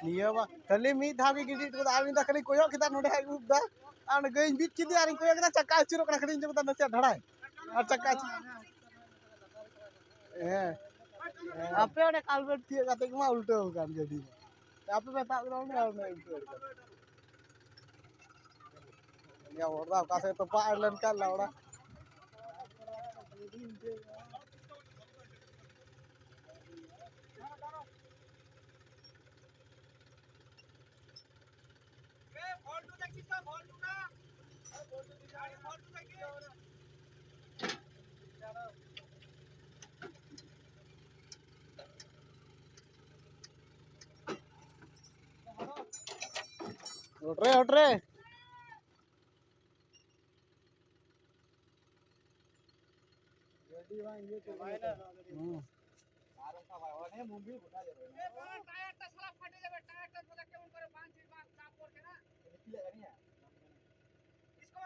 Iya ba kali mi dhabi gidi ko ami da kali koyo kita node hai ubda an gain bit kidi arin koyo kita chakka chiro kana kali jog da nase dhadai ar chakka ape one kalbet thie kate ma ulto kan gadi ape beta ground na ulto ya orda ka se to pa len kan laura Otre.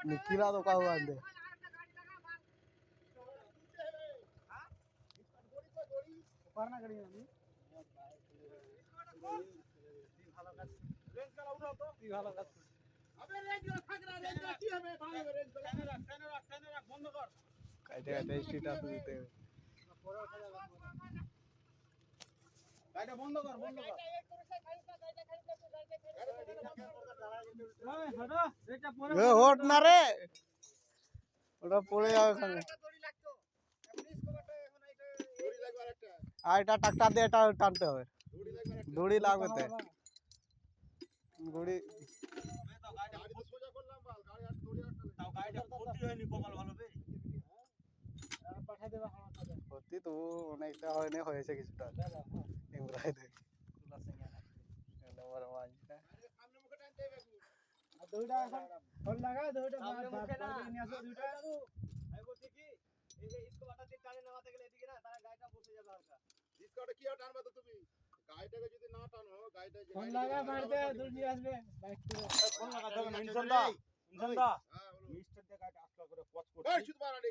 Nikila तो का हुआ अंदे ऊपर ना करी আমি ভালো কাজ range করা উঠাও তো কি ভালো কাজ আবে রেঞ্জ থাক না রেঞ্জ কি হবে ভালো রেঞ্জ ক্যামেরা বন্ধ কর কাইতে কাইতে স্ট্রিট আছে দিতে গাড়িটা বন্ধ কর এ হট না রে ওটা পড়ে যাবে ওখানে আর এটা ট্রাক্টর দিয়ে এটা টানতে হবে দড়ি লাগবে তো দড়ি ক্ষতি তো অনেকটা হয়নি হয়েছে কিছুটা এমরাই দেখ দুইটা এখন ফোন লাগা দুইটা নিয়ে আসো দুইটা আমি বলছি কি এই যে স্কোয়াটা দিয়ে টানে নামাতে গেলে এদিকে না তারা গাড়িটা বসে যাবে হালকা স্কোয়াটা কি আর টানবা তো তুমি গাড়িটাকে যদি না টানো গাড়িটা যে ফোন লাগা বাড়িতে দুই নিয়ে আসবে বাইক করে ফোন লাগা দেবেন ইনশাআল্লাহ মিস্টার দিয়ে গাড়িটা আসলা করে পচ করছে এই শুধু বাড়ানি